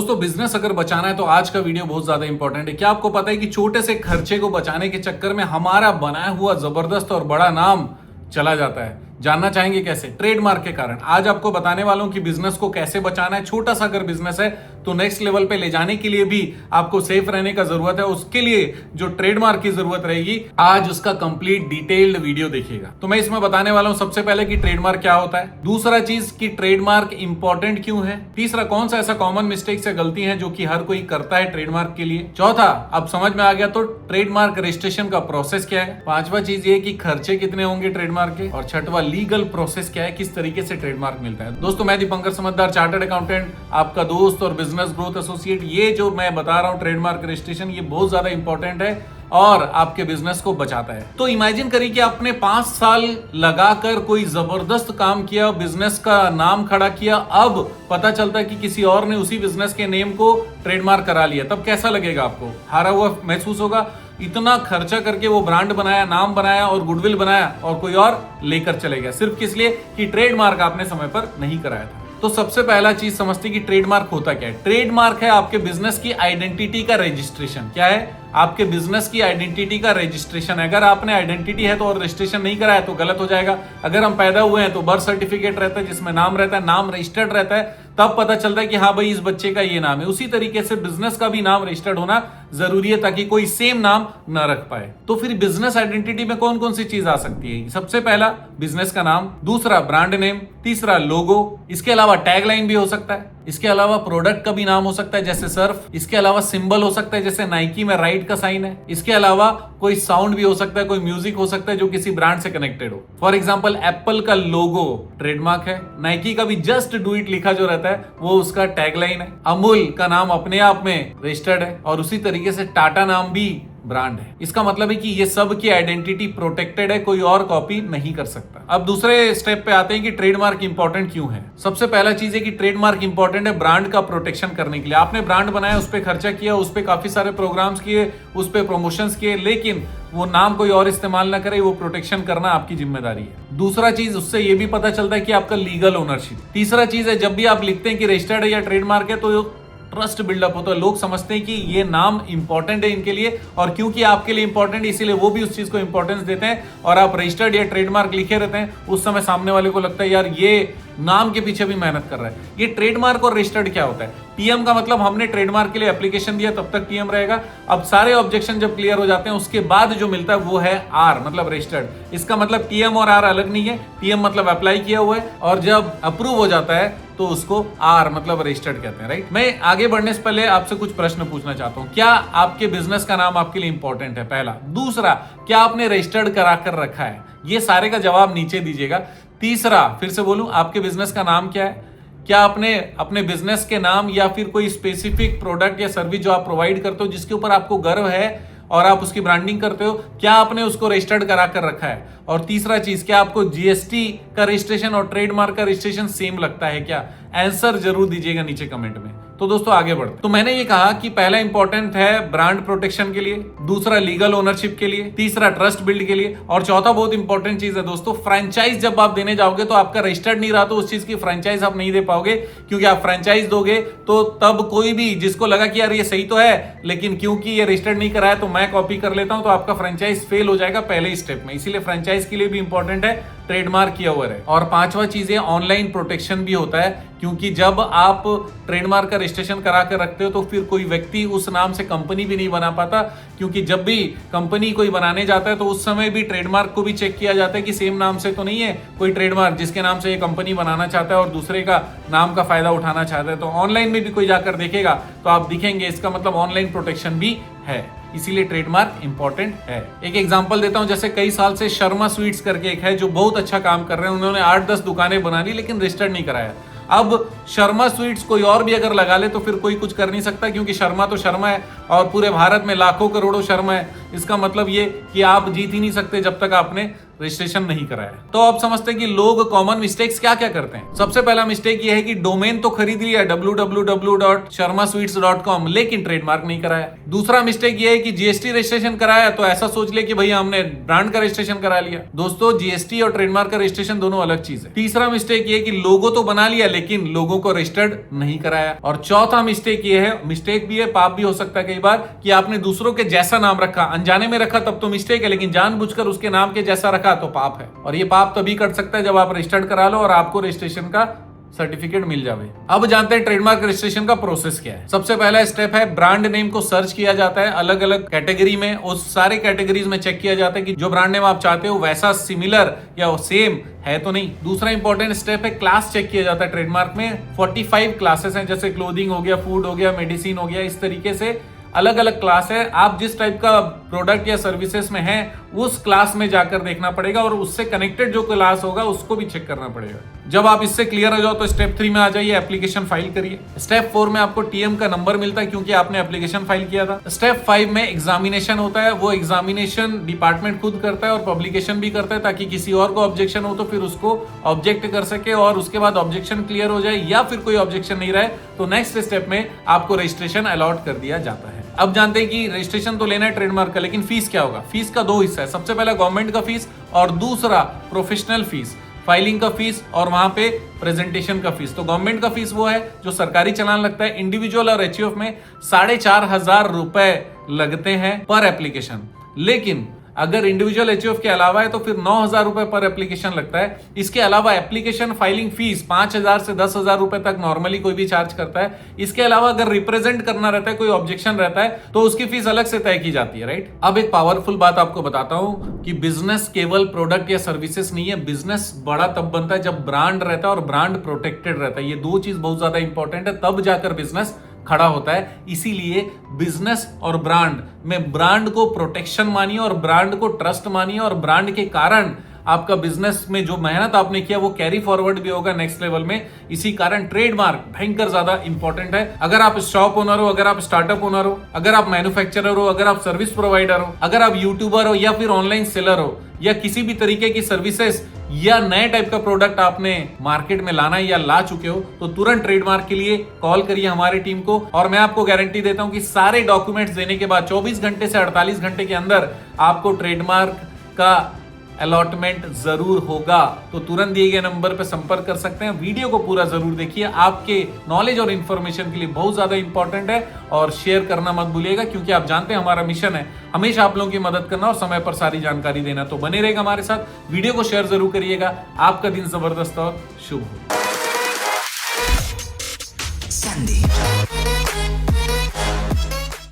दोस्तों बिजनेस अगर बचाना है तो आज का वीडियो बहुत ज्यादा इंपॉर्टेंट है। क्या आपको पता है कि छोटे से खर्चे को बचाने के चक्कर में हमारा बनाया हुआ जबरदस्त और बड़ा नाम चला जाता है। जानना चाहेंगे कैसे? ट्रेडमार्क के कारण। आज आपको बताने वाला हूं कि बिजनेस को कैसे बचाना है। छोटा सा अगर बिजनेस है तो नेक्स्ट लेवल पे ले जाने के लिए भी आपको सेफ रहने का जरूरत है। उसके लिए जो ट्रेडमार्क की जरूरत रहेगी, आज उसका कंप्लीट डिटेल्ड वीडियो देखिएगा। तो मैं इसमें बताने वाला हूं सबसे पहले कि ट्रेडमार्क क्या होता है, दूसरा चीज कि ट्रेडमार्क इंपॉर्टेंट क्यों है, तीसरा कौन सा ऐसा कॉमन मिस्टेक्स या गलती है जो कि हर कोई करता है ट्रेडमार्क के लिए, चौथा अब समझ में आ गया तो ट्रेडमार्क रजिस्ट्रेशन का प्रोसेस क्या है, पांचवा चीज ये कि खर्चे कितने होंगे ट्रेडमार्क के, और छठवा लीगल प्रोसेस क्या है, किस तरीके से ट्रेडमार्क मिलता है। दोस्तों मैं दीपंकर समझदार, चार्टर्ड अकाउंटेंट, आपका दोस्त और बिजनेस ग्रोथ एसोसिएट। ये जो मैं बता रहा हूं ट्रेडमार्क रजिस्ट्रेशन, ये बहुत ज्यादा इंपॉर्टेंट है और आपके बिजनेस को बचाता है। तो इमेजिन करिए कि आपने 5 साल लगाकर कोई जबरदस्त काम किया, बिजनेस का नाम खड़ा किया, अब पता चलता है कि किसी और ने उसी बिजनेस के नेम को ट्रेडमार्क करा लिया, तब कैसा लगेगा? आपको हारा हुआ महसूस होगा। इतना खर्चा करके वो ब्रांड बनाया, नाम बनाया और गुडविल बनाया और कोई और लेकर चले गया, सिर्फ किस लिए कि ट्रेडमार्क आपने समय पर नहीं कराया था। तो सबसे पहला चीज समझते कि ट्रेडमार्क होता क्या है। ट्रेडमार्क है आपके बिजनेस की आइडेंटिटी का रजिस्ट्रेशन। क्या है? आपके बिजनेस की आइडेंटिटी का रजिस्ट्रेशन है। अगर आपने आइडेंटिटी है तो और रजिस्ट्रेशन नहीं कराया तो गलत हो जाएगा। अगर हम पैदा हुए हैं तो बर्थ सर्टिफिकेट रहता है जिसमें नाम रहता है, नाम रजिस्टर्ड रहता है, तब पता चलता है कि हाँ भाई इस बच्चे का ये नाम है। उसी तरीके से बिजनेस का भी नाम रजिस्टर्ड होना जरूरी है ताकि कोई सेम नाम न रख पाए। तो फिर बिजनेस आइडेंटिटी में कौन कौन सी चीज आ सकती है? सबसे पहला बिजनेस का नाम, दूसरा ब्रांड नेम, तीसरा लोगो, इसके अलावा टैगलाइन भी हो सकता है, इसके अलावा प्रोडक्ट का भी नाम हो सकता है जैसे सर्फ, इसके अलावा सिंबल हो सकता है जैसे नाइकी में राइट का साइन है, इसके अलावा कोई साउंड भी हो सकता है, कोई म्यूजिक हो सकता है जो किसी ब्रांड से कनेक्टेड हो। फॉर एग्जांपल एप्पल का लोगो ट्रेडमार्क है, नाइकी का भी जस्ट डू इट लिखा जो रहता है वो उसका टैगलाइन है, अमूल का नाम अपने आप में रजिस्टर्ड है और उसी तरीके से टाटा नाम भी ब्रांड है। इसका मतलब है कि ये सब की आइडेंटिटी प्रोटेक्टेड है, कोई और कॉपी नहीं कर सकता। अब दूसरे स्टेप पे आते हैं कि ट्रेडमार्क इंपॉर्टेंट क्यों है। सबसे पहला चीज है कि ट्रेडमार्क इंपॉर्टेंट है ब्रांड का प्रोटेक्शन करने के लिए। आपने ब्रांड बनाया, उस पर खर्चा किया, उस पर काफी सारे प्रोग्राम्स किए, उस पर प्रमोशंस किए, लेकिन वो नाम कोई और इस्तेमाल ना करे, वो प्रोटेक्शन करना आपकी जिम्मेदारी है। दूसरा चीज, उससे ये भी पता चलता है कि आपका लीगल ओनरशिप। तीसरा चीज है जब भी आप लिखते हैं कि रजिस्टर्ड है या ट्रेडमार्क है तो ट्रस्ट बिल्डअप होता है। लोग समझते हैं कि ये नाम इंपॉर्टेंट है इनके लिए, और क्योंकि आपके लिए इंपॉर्टेंट है इसीलिए वो भी उस चीज को इंपॉर्टेंस देते हैं और आप रजिस्टर्ड या ट्रेडमार्क लिखे रहते हैं। उस समय सामने वाले को लगता है यार ये नाम के पीछे भी मेहनत कर रहा है। ये ट्रेडमार्क और रजिस्टर्ड क्या होता है? टीएम का मतलब हमने ट्रेडमार्क के लिए एप्लीकेशन दिया तब तक टीएम रहेगा। अब सारे ऑब्जेक्शन जब क्लियर हो जाते हैं उसके बाद जो मिलता है वो है आर, मतलब रजिस्टर्ड। इसका मतलब टीएम और आर अलग नहीं है। टीएम मतलब अप्लाई किया हुआ है और जब अप्रूव हो जाता है तो उसको आर मतलब रजिस्टर्ड कहते हैं, राइट। मैं आगे बढ़ने से पहले आपसे कुछ प्रश्न पूछना चाहता हूं। क्या आपके बिजनेस का नाम आपके लिए इंपॉर्टेंट है? पहला। दूसरा, क्या आपने रजिस्टर्ड करा कर रखा है? ये सारे का जवाब नीचे दीजिएगा। तीसरा, फिर से बोलूं, आपके बिजनेस का नाम क्या है? क्या आपने अपने बिजनेस के नाम या फिर कोई स्पेसिफिक प्रोडक्ट या सर्विस जो आप प्रोवाइड करते हो जिसके ऊपर आपको गर्व है और आप उसकी ब्रांडिंग करते हो, क्या आपने उसको रजिस्टर्ड करा कर रखा है? और तीसरा चीज, क्या आपको जीएसटी का रजिस्ट्रेशन और ट्रेडमार्क का रजिस्ट्रेशन सेम लगता है क्या? आंसर जरूर दीजिएगा नीचे कमेंट में। तो दोस्तों आगे बढ़ते। तो मैंने ये कहा कि पहला इंपॉर्टेंट है ब्रांड प्रोटेक्शन के लिए, दूसरा लीगल ओनरशिप के लिए, तीसरा ट्रस्ट बिल्ड के लिए, और चौथा बहुत इंपॉर्टेंट चीज है दोस्तों, फ्रेंचाइज जब आप देने जाओगे तो आपका रजिस्टर्ड नहीं रहा तो उस चीज की फ्रेंचाइज आप नहीं दे पाओगे, क्योंकि आप फ्रेंचाइज दोगे तो तब कोई भी जिसको लगा कि यार ये सही तो है लेकिन क्योंकि ये रजिस्टर्ड नहीं कराया तो मैं कॉपी कर लेता हूं, तो आपका फ्रेंचाइज फेल हो जाएगा पहले स्टेप में। इसीलिए फ्रेंचाइज के लिए भी इंपॉर्टेंट है ट्रेडमार्क किया हुआ है। और पांचवा चीज है ऑनलाइन प्रोटेक्शन भी होता है, क्योंकि जब आप ट्रेडमार्क का रजिस्ट्रेशन करा कर रखते हो तो फिर कोई व्यक्ति उस नाम से कंपनी भी नहीं बना पाता, क्योंकि जब भी कंपनी कोई बनाने जाता है तो उस समय भी ट्रेडमार्क को भी चेक किया जाता है कि सेम नाम से तो नहीं है कोई ट्रेडमार्क जिसके नाम से ये कंपनी बनाना चाहता है और दूसरे का नाम का फायदा उठाना चाहता है। तो ऑनलाइन में भी कोई जाकर देखेगा तो आप दिखेंगे, इसका मतलब ऑनलाइन प्रोटेक्शन भी है, इसीलिए ट्रेडमार्क इंपॉर्टेंट है। एक एग्जांपल देता हूं, जैसे कई साल से शर्मा स्वीट्स करके एक है जो बहुत अच्छा काम कर रहे हैं, उन्होंने 8-10 दुकानें बना ली लेकिन रजिस्टर्ड नहीं कराया। अब शर्मा स्वीट्स कोई और भी अगर लगा ले तो फिर कोई कुछ कर नहीं सकता, क्योंकि शर्मा तो शर्मा है और पूरे भारत में लाखों करोड़ों शर्मा है। इसका मतलब ये कि आप जीत ही नहीं सकते जब तक आपने रजिस्ट्रेशन नहीं कराया। तो आप समझते हैं कि लोग कॉमन मिस्टेक्स क्या क्या करते हैं। सबसे पहला मिस्टेक ये है कि डोमेन तो खरीद लिया www.sharmasweets.com, लेकिन ट्रेडमार्क नहीं कराया। दूसरा मिस्टेक ये है कि जीएसटी रजिस्ट्रेशन कराया तो ऐसा सोच लिया कि भैया हमने ब्रांड का रजिस्ट्रेशन करा लिया। दोस्तों, जीएसटी और ट्रेडमार्क का रजिस्ट्रेशन दोनों अलग चीज है। तीसरा मिस्टेक ये है कि लोगो तो बना लिया लेकिन लोगों को रजिस्टर्ड नहीं कराया। और चौथा मिस्टेक ये है, मिस्टेक भी है, पाप भी हो सकता है कई बार, कि आपने दूसरों के जैसा नाम रखा। अनजाने में रखा तब तो मिस्टेक है, लेकिन जानबूझकर उसके नाम के जैसा रखा तो पाप है। और ये पाप तभी कर सकता है जब आप रजिस्टर्ड करा लो और आपको रजिस्ट्रेशन का सर्टिफिकेट मिल जावे। अब जानते हैं ट्रेडमार्क रजिस्ट्रेशन का प्रोसेस क्या है। सबसे पहला स्टेप है, ब्रांड नेम को सर्च किया जाता है अलग अलग कैटेगरी में। उस सारे कैटेगरीज में चेक किया जाता है कि जो ब्रांड नेम आप चाहते हो वैसा सिमिलर या सेम है तो नहीं। दूसरा इंपॉर्टेंट स्टेप है, क्लास चेक किया जाता है। ट्रेडमार्क में 45 क्लासेस हैं, जैसे क्लोथिंग हो गया, फूड हो गया, मेडिसिन हो गया, इस तरीके से अलग अलग क्लास है। आप जिस टाइप का प्रोडक्ट या सर्विसेज में हैं उस क्लास में जाकर देखना पड़ेगा और उससे कनेक्टेड जो क्लास होगा उसको भी चेक करना पड़ेगा। जब आप इससे क्लियर हो जाओ तो स्टेप 3 में आ जाइए, एप्लीकेशन फाइल करिए। स्टेप 4 में आपको टीएम का नंबर मिलता है क्योंकि आपने एप्लीकेशन फाइल किया था। स्टेप 5 में एग्जामिनेशन होता है। वो एग्जामिनेशन डिपार्टमेंट खुद करता है और पब्लिकेशन भी करता है, ताकि किसी और को ऑब्जेक्शन हो तो फिर उसको ऑब्जेक्ट कर सके और उसके बाद ऑब्जेक्शन क्लियर हो जाए, या फिर कोई ऑब्जेक्शन नहीं रहे तो नेक्स्ट स्टेप में आपको रजिस्ट्रेशन अलॉट कर दिया जाता है। अब जानते हैं कि रजिस्ट्रेशन तो लेना है ट्रेडमार्क का, लेकिन फीस क्या होगा। फीस का 2 हिस्सा है। सबसे पहला गवर्नमेंट का फीस और दूसरा प्रोफेशनल फीस, फाइलिंग का फीस और वहां पे प्रेजेंटेशन का फीस। तो गवर्नमेंट का फीस वो है जो सरकारी चालान लगता है। इंडिविजुअल और एचयूएफ में 4,500 रुपए लगते हैं पर एप्लीकेशन, लेकिन अगर इंडिविजुअल एचयूएफ के अलावा है तो फिर 9,000 रुपए पर एप्लीकेशन लगता है। इसके अलावा एप्लीकेशन फाइलिंग फीस 5,000 से 10,000 रुपए तक नॉर्मली कोई भी चार्ज करता है। इसके अलावा अगर रिप्रेजेंट करना रहता है, कोई ऑब्जेक्शन रहता है, तो उसकी फीस अलग से तय की जाती है, राइट। अब एक पावरफुल बात आपको बताता हूं कि बिजनेस केवल प्रोडक्ट या सर्विसेज नहीं है। बिजनेस बड़ा तब बनता है जब ब्रांड रहता है और ब्रांड प्रोटेक्टेड रहता है। ये 2 चीज बहुत ज्यादा इंपॉर्टेंट है, तब जाकर बिजनेस खड़ा होता है। इसीलिए बिजनेस और ब्रांड में ब्रांड को प्रोटेक्शन मानिए और ब्रांड को ट्रस्ट मानिए, और ब्रांड के कारण आपका बिजनेस में जो मेहनत आपने किया वो कैरी फॉरवर्ड भी होगा नेक्स्ट लेवल में। इसी कारण ट्रेडमार्क भयंकर ज्यादा इंपॉर्टेंट है। अगर आप शॉप ओनर हो, अगर आप स्टार्टअप ओनर हो, अगर आप मैन्युफैक्चरर हो, अगर आप सर्विस प्रोवाइडर हो, अगर आप यूट्यूबर हो या फिर ऑनलाइन सेलर हो, या किसी भी तरीके की सर्विसेज या नए टाइप का प्रोडक्ट आपने मार्केट में लाना है या ला चुके हो, तो तुरंत ट्रेडमार्क के लिए कॉल करिए हमारी टीम को। और मैं आपको गारंटी देता हूं कि सारे डॉक्यूमेंट्स देने के बाद 24 घंटे से 48 घंटे के अंदर आपको ट्रेडमार्क का अलॉटमेंट जरूर होगा। तो तुरंत दिए गए नंबर पर संपर्क कर सकते हैं। वीडियो को पूरा जरूर देखिए, आपके नॉलेज और इंफॉर्मेशन के लिए बहुत ज्यादा इंपॉर्टेंट है। और शेयर करना मत भूलिएगा, क्योंकि आप जानते हैं हमारा मिशन है हमेशा आप लोगों की मदद करना और समय पर सारी जानकारी देना। तो बने रहेगा हमारे साथ, वीडियो को शेयर जरूर करिएगा। आपका दिन जबरदस्त और शुभ हो।